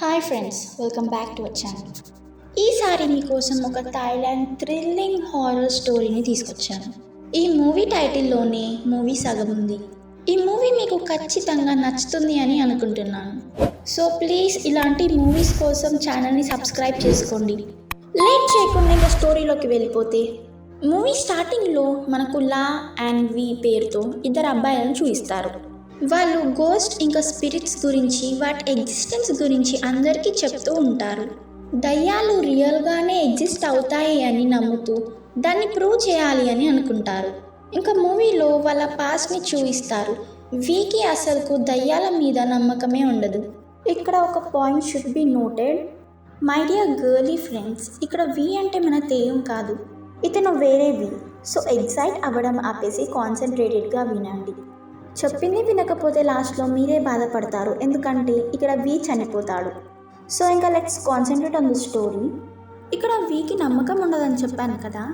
Hi friends, welcome back to our channel. ఈసారి మీకోసం ఒక థాయిలాండ్ థ్రిల్లింగ్ హారర్ స్టోరీని తీసుకొచ్చాను. ఈ మూవీ టైటిల్లోనే మూవీ సగం ఉంది. ఈ మూవీ మీకు ఖచ్చితంగా నచ్చుతుంది అని అనుకుంటున్నాను. సో ప్లీజ్ ఇలాంటి మూవీస్ కోసం ఛానల్ని సబ్స్క్రైబ్ చేసుకోండి. లేట్ చేయకుండా ఇంకా స్టోరీలోకి వెళ్ళిపోతే, మూవీ స్టార్టింగ్లో మనకు లా అండ్ వి పేరుతో ఇద్దరు అబ్బాయిలను చూపిస్తారు. వాళ్ళు గోస్ట్ ఇంకా స్పిరిట్స్ గురించి, వాటి ఎగ్జిస్టెన్స్ గురించి అందరికీ చెప్తూ ఉంటారు. దయ్యాలు రియల్గానే ఎగ్జిస్ట్ అవుతాయి అని నమ్ముతూ దాన్ని ప్రూవ్ చేయాలి అని అనుకుంటారు. ఇంకా మూవీలో వాళ్ళ పాస్ట్ని చూపిస్తారు. వీకి అసలుకు దయ్యాల మీద నమ్మకమే ఉండదు. ఇక్కడ ఒక point should be noted. My dear girly friends, ఇక్కడ వి అంటే మన తేయం కాదు, ఇతను వేరే వి. సో ఎగ్జైట్ అవ్వడం ఆపేసి కాన్సన్ట్రేటెడ్గా వినండి. చెప్పింది వినకపోతే లాస్ట్లో మీరే బాధపడతారు, ఎందుకంటే ఇక్కడ వి చనిపోతాడు. సో ఇంకా let's concentrate on the story. ఇక్కడ వీకి నమ్మకం ఉండదని చెప్పాను కదా,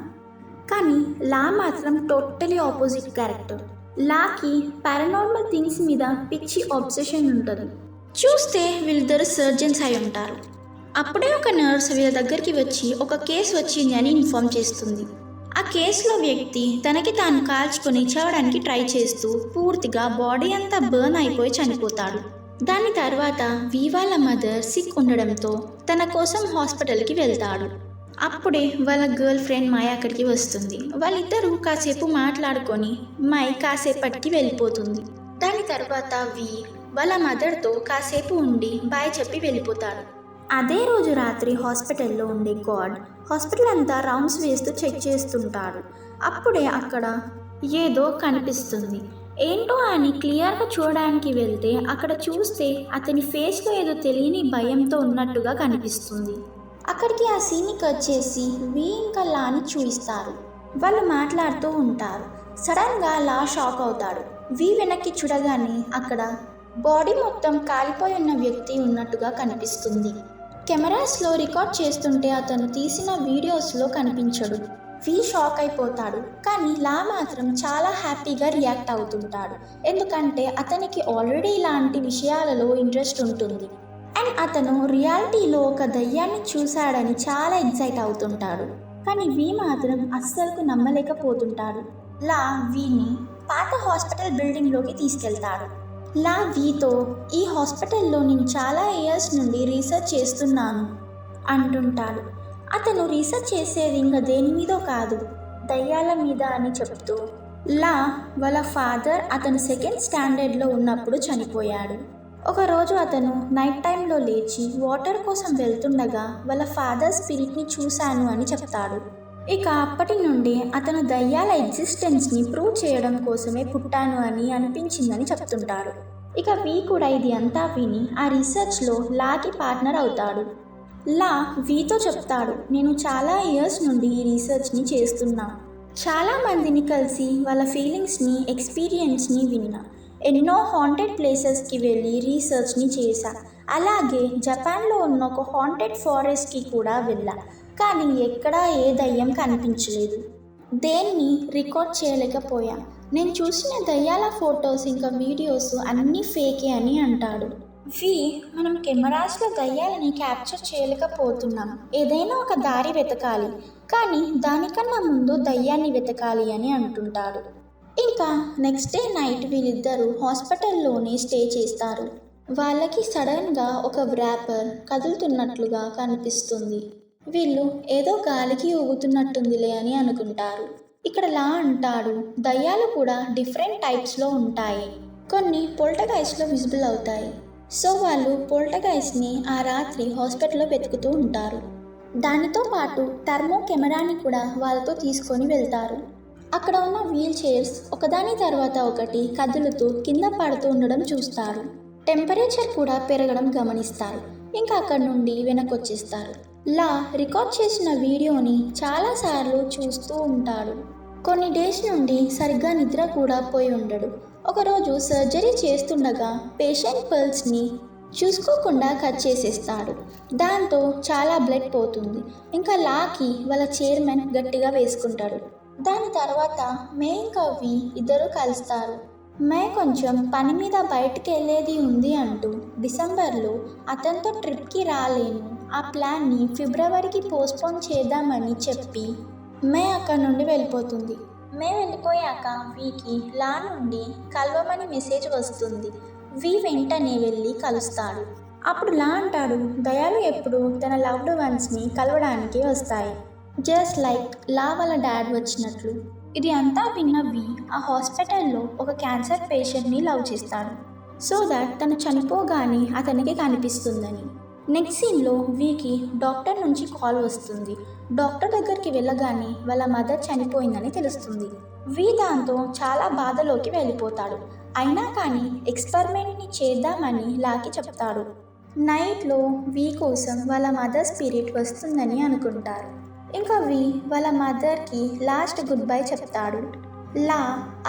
కానీ లా మాత్రం టోటలీ ఆపోజిట్ క్యారెక్టర్. లాకి పారానార్మల్ థింగ్స్ మీద పిచ్చి ఆబ్సెషన్ ఉంటుంది. చూస్తే వీళ్ళిద్దరు సర్జన్స్ అయి ఉంటారు. అప్పుడే ఒక నర్స్ వీళ్ళ దగ్గరికి వచ్చి ఒక కేసు వచ్చింది అని ఇన్ఫార్మ్ చేస్తుంది. ఆ కేసులో వ్యక్తి తనకి తాను కాల్చుకొని చావడానికి ట్రై చేస్తూ పూర్తిగా బాడీ అంతా బర్న్ అయిపోయి చనిపోతాడు. దాని తర్వాత వి వాళ్ళ మదర్ సిక్ ఉండడంతో తన కోసం హాస్పిటల్కి వెళ్తాడు. అప్పుడే వాళ్ళ గర్ల్ ఫ్రెండ్ మాయ అక్కడికి వస్తుంది. వాళ్ళిద్దరూ కాసేపు మాట్లాడుకొని మై కాసేపటికి వెళ్ళిపోతుంది. దాని తర్వాత వి వాళ్ళ మదర్తో కాసేపు ఉండి బాయ్ చెప్పి వెళ్ళిపోతాడు. అదే రోజు రాత్రి హాస్పిటల్లో ఉండే గాడ్ హాస్పిటల్ అంతా రౌండ్స్ వేస్తూ చెక్ చేస్తుంటాడు. అప్పుడే అక్కడ ఏదో కనిపిస్తుంది. ఏంటో అని క్లియర్గా చూడడానికి వెళ్తే అక్కడ చూస్తే అతని ఫేస్లో ఏదో తెలియని భయంతో ఉన్నట్టుగా కనిపిస్తుంది. అక్కడికి ఆ సీన్ని కట్ చేసి వి ఇంకా లాని చూపిస్తారు. వాళ్ళు మాట్లాడుతూ ఉంటారు. సడన్గా లా షాక్ అవుతాడు. వి వెనక్కి చూడగానే అక్కడ బాడీ మొత్తం కాలిపోయి ఉన్న వ్యక్తి ఉన్నట్టుగా కనిపిస్తుంది. కెమెరాస్లో రికార్డ్ చేస్తుంటే అతను తీసిన వీడియోస్లో కనిపించడు. వి షాక్ అయిపోతాడు, కానీ లా మాత్రం చాలా హ్యాపీగా రియాక్ట్ అవుతుంటాడు. ఎందుకంటే అతనికి ఆల్రెడీ ఇలాంటి విషయాలలో ఇంట్రెస్ట్ ఉంటుంది. అండ్ అతను రియాలిటీలో ఒక దయ్యాన్ని చూశాడని చాలా ఎక్సైట్ అవుతుంటాడు. కానీ వి మాత్రం అస్సలు నమ్మలేకపోతుంటాడు. లా వీని పాత హాస్పిటల్ బిల్డింగ్లోకి తీసుకెళ్తాడు. లా వీతో ఈ హాస్పిటల్లో నేను చాలా ఇయర్స్ నుండి రీసెర్చ్ చేస్తున్నాను అంటుంటాడు. అతను రీసెర్చ్ చేసేది ఇంకా దేని మీదో కాదు, దయ్యాల మీద అని చెప్తూ లా వాళ్ళ ఫాదర్ అతను సెకండ్ స్టాండర్డ్లో ఉన్నప్పుడు చనిపోయాడు. ఒకరోజు అతను నైట్ టైంలో లేచి వాటర్ కోసం వెళ్తుండగా వాళ్ళ ఫాదర్ స్పిరిట్ని చూశాను అని చెప్తాడు. ఇక అప్పటి నుండి అతను దయ్యాల ఎగ్జిస్టెన్స్ని ప్రూవ్ చేయడం కోసమే పుట్టాను అని అనిపించిందని చెప్తుంటాడు. ఇక వి కూడా ఇది అంతా విని ఆ రీసెర్చ్లో లాకి పార్ట్నర్ అవుతాడు. లా వీతో చెప్తాడు, నేను చాలా ఇయర్స్ నుండి ఈ రీసెర్చ్ని చేస్తున్నా. చాలామందిని కలిసి వాళ్ళ ఫీలింగ్స్ని, ఎక్స్పీరియన్స్ని విన్నా. ఎన్నో హాంటెడ్ ప్లేసెస్కి వెళ్ళి రీసెర్చ్ని చేశా. అలాగే జపాన్లో ఉన్న ఒక హాంటెడ్ ఫారెస్ట్కి కూడా వెళ్ళా. కానీ ఎక్కడా ఏ దయ్యం కనిపించలేదు. దేన్ని రికార్డ్ చేయలేకపోయా. నేను చూసిన దయ్యాల ఫొటోస్ ఇంకా వీడియోస్ అన్నీ ఫేకే అని అంటాడు. వి మనం కెమెరాస్లో దయ్యాలని క్యాప్చర్ చేయలేకపోతున్నాం, ఏదైనా ఒక దారి వెతకాలి, కానీ దానికన్నా ముందు దయ్యాన్ని వెతకాలి అని అంటుంటాడు. ఇంకా నెక్స్ట్ డే నైట్ వీళ్ళిద్దరూ హాస్పిటల్లోనే స్టే చేస్తారు. వాళ్ళకి సడన్గా ఒక వ్రాపర్ కదులుతున్నట్లుగా కనిపిస్తుంది. వీళ్ళు ఏదో గాలికి ఊగుతున్నట్టుందిలే అని అనుకుంటారు. ఇక్కడ లా అంటాడు, దయ్యాలు కూడా డిఫరెంట్ టైప్స్లో ఉంటాయి, కొన్ని పొల్టర్గైస్ట్లో విజిబుల్ అవుతాయి. సో వాళ్ళు పొల్టర్గైస్ని ఆ రాత్రి హాస్పిటల్లో వెతుకుతూ ఉంటారు. దానితో పాటు థర్మో కెమెరాని కూడా వాళ్ళతో తీసుకొని వెళ్తారు. అక్కడ ఉన్న వీల్ చైర్స్ ఒకదాని తర్వాత ఒకటి కదులుతూ కింద పడుతూ ఉండడం చూస్తారు. టెంపరేచర్ కూడా పెరగడం గమనిస్తారు. ఇంకా అక్కడ నుండి వెనకొచ్చేస్తారు. లా రికార్డ్ చేసిన వీడియోని చాలాసార్లు చూస్తూ ఉంటాడు. కొన్ని డేస్ నుండి సరిగ్గా నిద్ర కూడా పోయి ఉండడు. ఒకరోజు సర్జరీ చేస్తుండగా పేషెంట్ పల్స్ని చూసుకోకుండా కట్ చేసేస్తాడు. దాంతో చాలా బ్లడ్ పోతుంది. ఇంకా లాకి వాళ్ళ చైర్మన్ గట్టిగా వేసుకుంటాడు. దాని తర్వాత మే ఇంకా వి ఇద్దరు కలుస్తారు. మే కొంచెం పని మీద బయటికి వెళ్ళేది ఉంది అంటూ డిసెంబర్లో అతనితో ట్రిప్కి రాలేను, ఆ ప్లాన్ని ఫిబ్రవరికి పోస్ట్పోన్ చేద్దామని చెప్పి మే అక్కడి నుండి వెళ్ళిపోతుంది. మే వెళ్ళిపోయాక వీకి లా నుండి కలవమని మెసేజ్ వస్తుంది. వి వెంటనే వెళ్ళి కలుస్తాడు. అప్పుడు లా అంటాడు, దయాలు ఎప్పుడు తన లవ్డ్ వన్స్ని కలవడానికి వస్తాయి, జస్ట్ లైక్ లా వాళ్ళ డాడ్ వచ్చినట్లు. ఇది అంతా విన్న వి ఆ హాస్పిటల్లో ఒక క్యాన్సర్ పేషెంట్ని లవ్ చేస్తాడు, సో దట్ తను చనిపోగానే అతనికి కనిపిస్తుందని. నెక్స్ట్ సీన్లో వీకి డాక్టర్ నుంచి కాల్ వస్తుంది. డాక్టర్ దగ్గరికి వెళ్ళగానే వాళ్ళ మదర్ చనిపోయిందని తెలుస్తుంది. వి దాంతో చాలా బాధలోకి వెళ్ళిపోతాడు. అయినా కానీ ఎక్స్పెరిమెంట్ని చేద్దామని లాకి చెప్తాడు. నైట్లో వి కోసం వాళ్ళ మదర్ స్పిరిట్ వస్తుందని అనుకుంటారు. ఇంకా వి వాళ్ళ మదర్కి లాస్ట్ గుడ్ బై చెప్తాడు. లా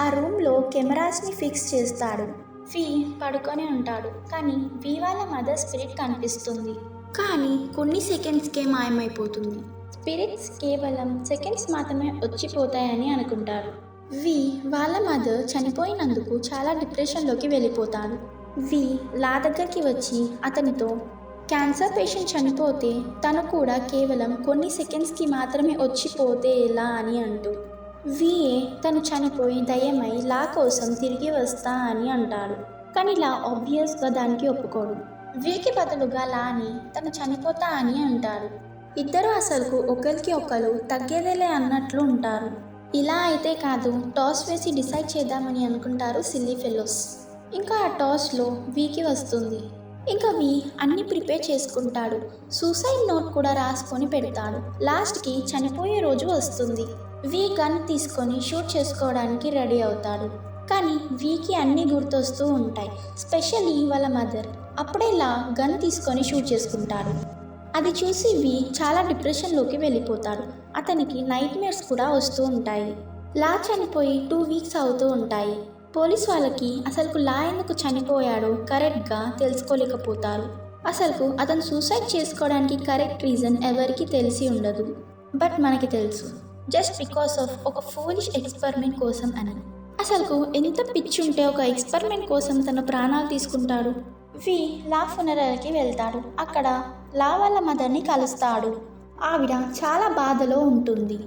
ఆ రూమ్లో కెమెరాస్ని ఫిక్స్ చేస్తాడు. వి పడుకొని ఉంటాడు, కానీ వి వాళ్ళ మదర్ స్పిరిట్ కనిపిస్తుంది, కానీ కొన్ని సెకండ్స్కే మాయమైపోతుంది. స్పిరిట్స్ కేవలం సెకండ్స్ మాత్రమే వచ్చిపోతాయని అనుకుంటారు. వి వాళ్ళ మదర్ చనిపోయినందుకు చాలా డిప్రెషన్లోకి వెళ్ళిపోతాడు. వి లా దగ్గరికి వచ్చి అతనితో క్యాన్సర్ పేషెంట్ చనిపోతే తను కూడా కేవలం కొన్ని సెకండ్స్కి మాత్రమే వచ్చిపోతే ఎలా అని అంటూ, విఏ తను చనిపోయి దయ్యమై లా కోసం తిరిగి వస్తా అని అంటాడు. కానీ లా ఆబ్వియస్గా దానికి ఒప్పుకోడు. వీకి బదులుగా లాని తను చనిపోతా అని అంటాడు. ఇద్దరు అసలుకు ఒకరికి ఒకరు తగ్గేదేలే అన్నట్లు ఉంటారు. ఇలా అయితే కాదు, టాస్ వేసి డిసైడ్ చేద్దామని అనుకుంటారు సిల్లీ ఫెలోస్. ఇంకా ఆ టాస్లో వీకి వస్తుంది. ఇంకా వి అన్ని ప్రిపేర్ చేసుకుంటాడు. సూసైడ్ నోట్ కూడా రాసుకొని పెడతాడు. లాస్ట్కి చనిపోయే రోజు వస్తుంది. వి గన్ తీసుకొని షూట్ చేసుకోవడానికి రెడీ అవుతాడు. కానీ వీకి అన్నీ గుర్తొస్తూ ఉంటాయి, స్పెషల్లీ వాళ్ళ మదర్. అప్పుడే లా గన్ తీసుకొని షూట్ చేసుకుంటాడు. అది చూసి వి చాలా డిప్రెషన్లోకి వెళ్ళిపోతాడు. అతనికి నైట్ మేర్స్ కూడా వస్తూ ఉంటాయి. లా చనిపోయి 2 వీక్స్ అవుతూ ఉంటాయి. పోలీస్ వాళ్ళకి అసలుకు లా ఎందుకు చనిపోయాడో కరెక్ట్గా తెలుసుకోలేకపోతారు. అసలుకు అతను సూసైడ్ చేసుకోవడానికి కరెక్ట్ రీజన్ ఎవరికి తెలిసి ఉండదు. బట్ మనకి తెలుసు, జస్ట్ బికాస్ ఆఫ్ ఒక ఫూలిష్ ఎక్స్పెరిమెంట్ కోసం అని. అసలుకు ఎంత పిచ్చి ఉంటే ఒక ఎక్స్పెరిమెంట్ కోసం తన ప్రాణాలు తీసుకుంటాడు. వి లా ఫునరల్కి వెళ్తాడు. అక్కడ లా వాళ్ళ మదర్ని కలుస్తాడు. ఆవిడ చాలా బాధలో ఉంటుంది.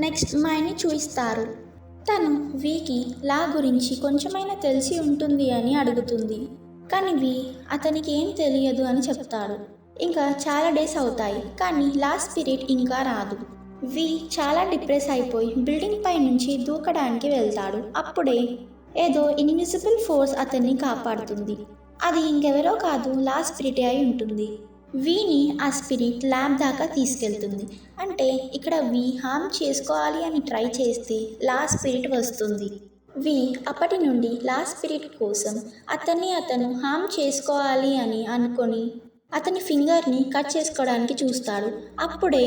నెక్స్ట్ మైని చూయిస్తారు. తను వీకి లా గురించి కొంచెమైనా తెలిసి ఉంటుంది అని అడుగుతుంది. కానీ వి అతనికి ఏం తెలియదు అని చెప్తాడు. ఇంకా చాలా డేస్ అవుతాయి, కానీ లా స్పిరిట్ ఇంకా రాదు. వి చాలా డిప్రెస్ అయిపోయి బిల్డింగ్ పై నుంచి దూకడానికి వెళ్తాడు. అప్పుడే ఏదో ఇన్విజిబుల్ ఫోర్స్ అతన్ని కాపాడుతుంది. అది ఇంకెవరో కాదు, లా స్పిరిట్ అయి ఉంటుంది. వీని ఆ స్పిరిట్ ల్యాబ్ దాకా తీసుకెళ్తుంది. అంటే ఇక్కడ వి హామ్ చేసుకోవాలి అని ట్రై చేస్తే లా స్పిరిట్ వస్తుంది. వి అప్పటి నుండి లా స్పిరిట్ కోసం అతను హామ్ చేసుకోవాలి అని అనుకొని అతని ఫింగర్ని కట్ చేసుకోవడానికి చూస్తాడు. అప్పుడే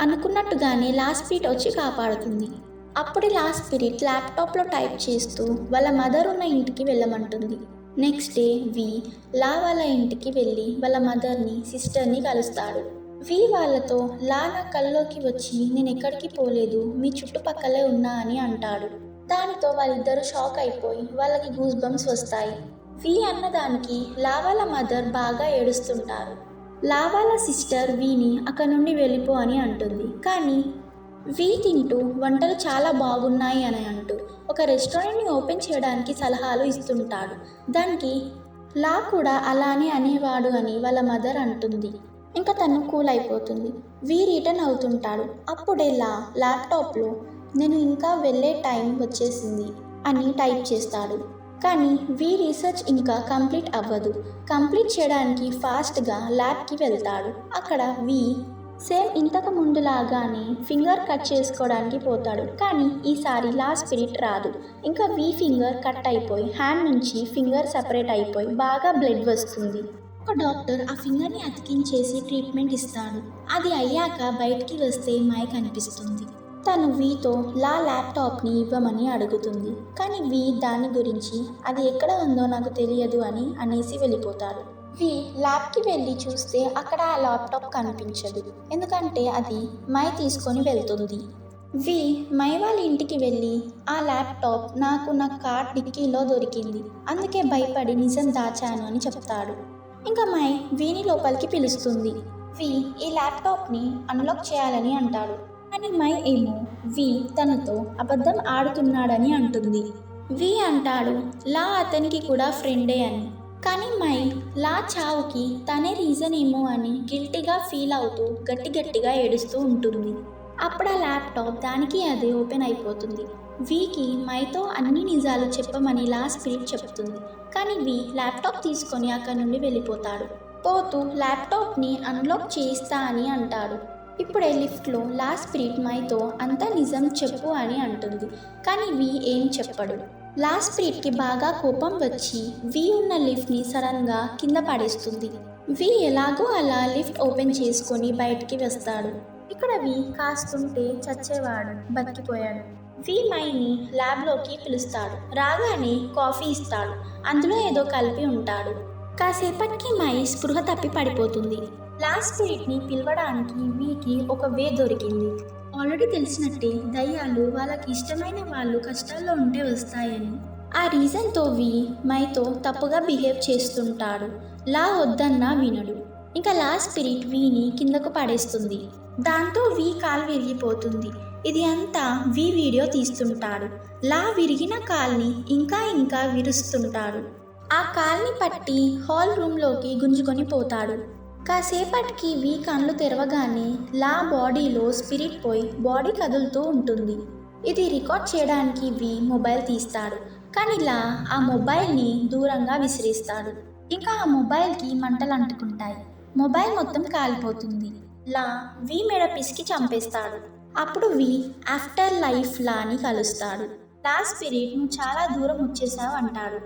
అనుకున్నట్టుగానే లా స్పిరిట్ వచ్చి కాపాడుతుంది. అప్పుడే లా స్పిరిట్ ల్యాప్టాప్లో టైప్ చేస్తూ వాళ్ళ మదర్ ఉన్న ఇంటికి వెళ్ళమంటుంది. నెక్స్ట్ డే వి లా వాళ్ళ ఇంటికి వెళ్ళి వాళ్ళ మదర్ని, సిస్టర్ని కలుస్తాడు. వి వాళ్ళతో లా నా కల్లోకి వచ్చి నేను ఎక్కడికి పోలేదు, మీ చుట్టుపక్కలే ఉన్నా అని అంటాడు. దానితో వాళ్ళిద్దరూ షాక్ అయిపోయి వాళ్ళకి గూస్ బంప్స్ వస్తాయి. వి అన్నదానికి లా వాళ్ళ మదర్ బాగా ఏడుస్తుంటారు. లా వాళ్ళ సిస్టర్ వీని అక్కడ నుండి వెళ్ళిపో అని అంటుంది. కానీ వి తింటూ వంటలు చాలా బాగున్నాయి అని అంటూ ఒక రెస్టారెంట్ని ఓపెన్ చేయడానికి సలహాలు ఇస్తుంటాడు. దానికి లా కూడా అలానే అనేవాడు అని వాళ్ళ మదర్ అంటుంది. ఇంకా తను కూల్ అయిపోతుంది. వి రిటర్న్ అవుతుంటాడు. అప్పుడే లా ల్యాప్టాప్లో నేను ఇంకా వెళ్ళే టైం వచ్చేసింది అని టైప్ చేస్తాడు. కానీ వి రీసెర్చ్ ఇంకా కంప్లీట్ అవ్వదు. కంప్లీట్ చేయడానికి ఫాస్ట్గా ల్యాబ్కి వెళ్తాడు. అక్కడ వి సేమ్ ఇంతకు ముందులాగానే ఫింగర్ కట్ చేసుకోవడానికి పోతాడు. కానీ ఈసారి లా స్పిరిట్ రాదు. ఇంకా వి ఫింగర్ కట్ అయిపోయి హ్యాండ్ నుంచి ఫింగర్ సపరేట్ అయిపోయి బాగా బ్లడ్ వస్తుంది. ఒక డాక్టర్ ఆ ఫింగర్ని అతికించేసి ట్రీట్మెంట్ ఇస్తాడు. అది అయ్యాక బయటికి వస్తే మై కనిపిస్తుంది. తను వీతో లా ల్యాప్టాప్ని ఇవ్వమని అడుగుతుంది. కానీ వి దాని గురించి అది ఎక్కడ ఉందో నాకు తెలియదు అని అనేసి వెళ్ళిపోతాడు. వి ల్యాబ్కి వెళ్ళి చూస్తే అక్కడ ఆ ల్యాప్టాప్ కనిపించదు, ఎందుకంటే అది మై తీసుకొని వెళ్తుంది. వి మై వాళ్ళ ఇంటికి వెళ్ళి ఆ ల్యాప్టాప్ నాకు నా కార్ డిక్కీలో దొరికింది, అందుకే భయపడి నిజం దాచాను అని చెప్తాడు. ఇంకా మై వీని లోపలికి పిలుస్తుంది. వి ఈ ల్యాప్టాప్ని అన్లాక్ చేయాలని అంటాడు. కానీ మై ఏమో వి తనతో అబద్ధం ఆడుతున్నాడని అంటుంది. వి అంటాడు లా అతనికి కూడా ఫ్రెండే అని. కానీ మై లా చావుకి తనే రీజన్ ఏమో అని గిల్టీగా ఫీల్ అవుతూ గట్టిగా ఏడుస్తూ ఉంటుంది. అప్పుడు ఆ ల్యాప్టాప్ దానికి అదే ఓపెన్ అయిపోతుంది. వీకి మైతో అన్ని నిజాలు చెప్పమని లా స్పిరిట్ చెప్తుంది. కానీ వి ల్యాప్టాప్ తీసుకొని అక్కడి నుండి వెళ్ళిపోతాడు. పోతూ ల్యాప్టాప్ని అన్లాక్ చేయిస్తా అని అంటాడు. ఇప్పుడే లిఫ్ట్లో లా స్పిరిట్ మైతో అంతా నిజం చెప్పు అని అంటుంది. కానీ వి ఏం చెప్పడు. లా స్పిరిట్కి బాగా కోపం వచ్చి వి ఉన్న లిఫ్ట్ని సడన్గా కింద పడేస్తుంది. వి ఎలాగో అలా లిఫ్ట్ ఓపెన్ చేసుకొని బయటికి వస్తాడు. ఇక్కడ వి కాస్తుంటే చచ్చేవాడు బతికిపోయాడు. వి మైని ల్యాబ్లోకి పిలుస్తాడు. రాగానే కాఫీ ఇస్తాడు. అందులో ఏదో కలిపి ఉంటాడు. కాసేపటికి మై స్పృహ తప్పి పడిపోతుంది. లా స్పిరిట్ని పిలవడానికి వీకి ఒక వే దొరికింది. ఆల్రెడీ తెలిసినట్టే దయ్యాలు వాళ్ళకి ఇష్టమైన వాళ్ళు కష్టాల్లో ఉంటే వస్తాయని. ఆ రీజన్తో వి మైతో తప్పుగా బిహేవ్ చేస్తుంటాడు. లా వద్దన్నా వినడు. ఇంకా లా స్పిరిట్ వీని కిందకు పడేస్తుంది. దాంతో వి కాలు విరిగిపోతుంది. ఇది అంతా వి వీడియో తీస్తుంటాడు. లా విరిగిన కాల్ని ఇంకా విరుస్తుంటాడు. ఆ కాల్ని పట్టి హాల్ రూమ్లోకి గుంజుకొని పోతాడు. కాసేపటికి వి కళ్ళు తెరవగానే లా బాడీలో స్పిరిట్ పోయి బాడీ కదులుతూ ఉంటుంది. ఇది రికార్డ్ చేయడానికి వి మొబైల్ తీస్తాడు. కానీ లా ఆ మొబైల్ని దూరంగా విసిరేస్తాడు. ఇంకా ఆ మొబైల్కి మంటలు అంటుకుంటాయి. మొబైల్ మొత్తం కాలిపోతుంది. లా వి మెడ పిసికి చంపేస్తాడు. అప్పుడు వి ఆఫ్టర్ లైఫ్ లాని కలుస్తాడు. లా స్పిరిట్ నువ్వు చాలా దూరం వచ్చేసావు అంటాడు.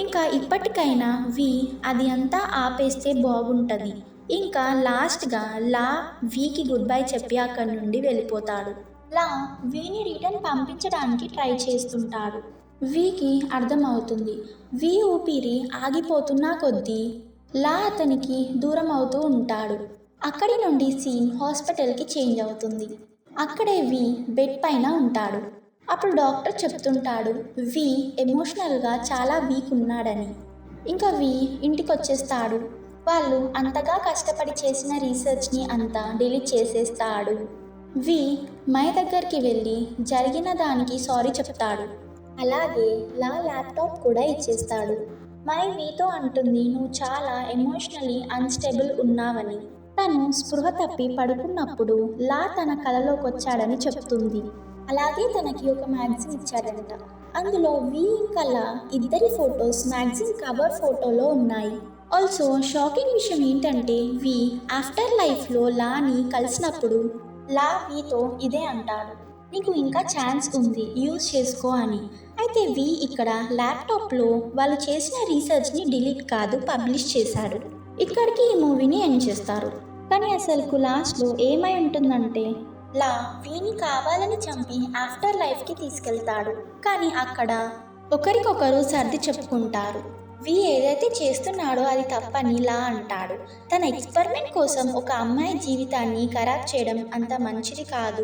ఇంకా ఇప్పటికైనా వి అది అంతా ఆపేస్తే బాగుంటుంది. ఇంకా లాస్ట్గా లా వీకి గుడ్ బై చెప్పి అక్కడి నుండి వెళ్ళిపోతాడు. లా వీని రిటర్న్ పంపించడానికి ట్రై చేస్తుంటాడు. వీకి అర్థమవుతుంది. వి ఊపిరి ఆగిపోతున్నా కొద్దీ లా అతనికి దూరం అవుతూ ఉంటాడు. అక్కడి నుండి సీన్ హాస్పిటల్కి చేంజ్ అవుతుంది. అక్కడే వి బెడ్ పైన ఉంటాడు. అప్పుడు డాక్టర్ చెప్తుంటాడు వి ఎమోషనల్గా చాలా వీక్ ఉన్నాడని. ఇంకా వి ఇంటికి వచ్చేస్తాడు. వాళ్ళు అంతగా కష్టపడి చేసిన రీసెర్చ్ని అంతా డిలీట్ చేసేస్తాడు. వి మై దగ్గరికి వెళ్ళి జరిగిన దానికి సారీ చెప్తాడు. అలాగే లా ల్యాప్టాప్ కూడా ఇచ్చేస్తాడు. మై వీతో అంటుంది నువ్వు చాలా ఎమోషనలీ అన్స్టేబుల్ ఉన్నావని. తను స్పృహ తప్పి పడుకున్నప్పుడు లా తన కలలోకి వచ్చాడని చెప్తుంది. అలాగే తనకి ఒక మ్యాగజైన్ ఇచ్చాడంట. అందులో వి ఇంకా లా ఇద్దరి ఫొటోస్ మ్యాగజైన్ కవర్ ఫోటోలో ఉన్నాయి. ఆల్సో షాకింగ్ విషయం ఏంటంటే వి ఆఫ్టర్ లైఫ్లో లాని కలిసినప్పుడు లా వీతో ఇదే అంటాడు, నీకు ఇంకా ఛాన్స్ ఉంది, యూజ్ చేసుకో అని. అయితే వి ఇక్కడ ల్యాప్టాప్లో వాళ్ళు చేసిన రీసెర్చ్ని డిలీట్ కాదు పబ్లిష్ చేశాడు. ఇక్కడికి ఈ మూవీని ఎండ్ చేస్తారు. కానీ అసలుకు లాస్ట్లో ఏమై ఉంటుందంటే లా వీని కావాలని చంపి ఆఫ్టర్ లైఫ్కి తీసుకెళ్తాడు. కానీ అక్కడ ఒకరికొకరు సర్ది చెప్పుకుంటారు. వి ఏదైతే చేస్తున్నాడో అది తప్పని లా అంటాడు. తన ఎక్స్పెరిమెంట్ కోసం ఒక అమ్మాయి జీవితాన్ని ఖరాబ్ చేయడం అంత మంచిది కాదు.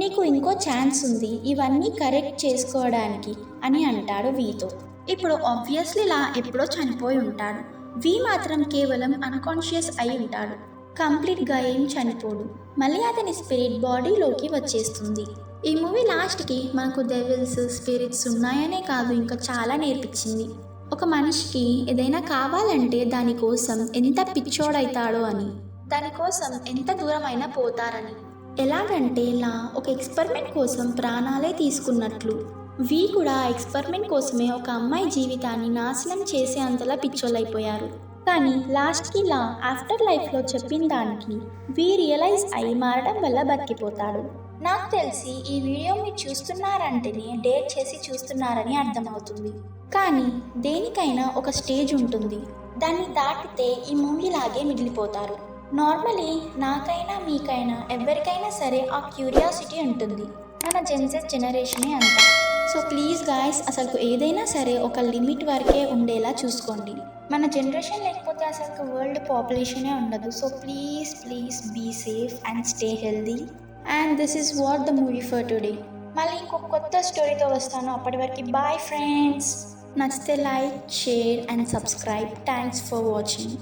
నీకు ఇంకో ఛాన్స్ ఉంది ఇవన్నీ కరెక్ట్ చేసుకోవడానికి అని అంటాడు వీతో. ఇప్పుడు ఆబ్వియస్లీ లా ఎప్పుడో చనిపోయి ఉంటాడు. వి మాత్రం కేవలం అన్కాన్షియస్ అయి ఉంటాడు. కంప్లీట్గా ఏం చనిపోడు. మళ్ళీ అతని స్పిరిట్ బాడీలోకి వచ్చేస్తుంది. ఈ మూవీ లాస్ట్కి మనకు డెవిల్స్ స్పిరిట్స్ ఉన్నాయనే కాదు ఇంకా చాలా నేర్పించింది. ఒక మనిషికి ఏదైనా కావాలంటే దానికోసం ఎంత పిచ్చోడైతాడో అని, దానికోసం ఎంత దూరమైనా పోతారని. ఎలాగంటే లా ఒక ఎక్స్పెరిమెంట్ కోసం ప్రాణాలే తీసుకున్నట్లు వి కూడా ఆ ఎక్స్పెరిమెంట్ కోసమే ఒక అమ్మాయి జీవితాన్ని నాశనం చేసే అంతలా పిచ్చోళ్ళైపోయారు. కానీ లాస్ట్కి లా ఆఫ్టర్ లైఫ్లో చెప్పిన దానికి వి రియలైజ్ అయి మారడం వల్ల బతికిపోతాడు. నాకు తెలిసి ఈ వీడియో మీరు చూస్తున్నారంటేనే డేట్ చేసి చూస్తున్నారని అర్థమవుతుంది. కానీ దేనికైనా ఒక స్టేజ్ ఉంటుంది. దాన్ని దాటితే ఈ మూవీ లాగే మిగిలిపోతారు. నార్మలీ నాకైనా మీకైనా ఎవరికైనా సరే ఆ క్యూరియాసిటీ ఉంటుంది. మన జెన్సెస్ జనరేషనే అంట. సో ప్లీజ్ గాయస్ అసలు ఏదైనా సరే ఒక లిమిట్ వరకే ఉండేలా చూసుకోండి. మన జనరేషన్ లేకపోతే అసలు వరల్డ్ పాపులేషనే ఉండదు. So please be safe and stay healthy. And this is what the movie for today. మళ్ళీ ఇంకొక కొత్త స్టోరీతో వస్తాను. అప్పటి వరకు బాయ్ ఫ్రెండ్స్. నచ్చితే like, share and subscribe. Thanks for watching.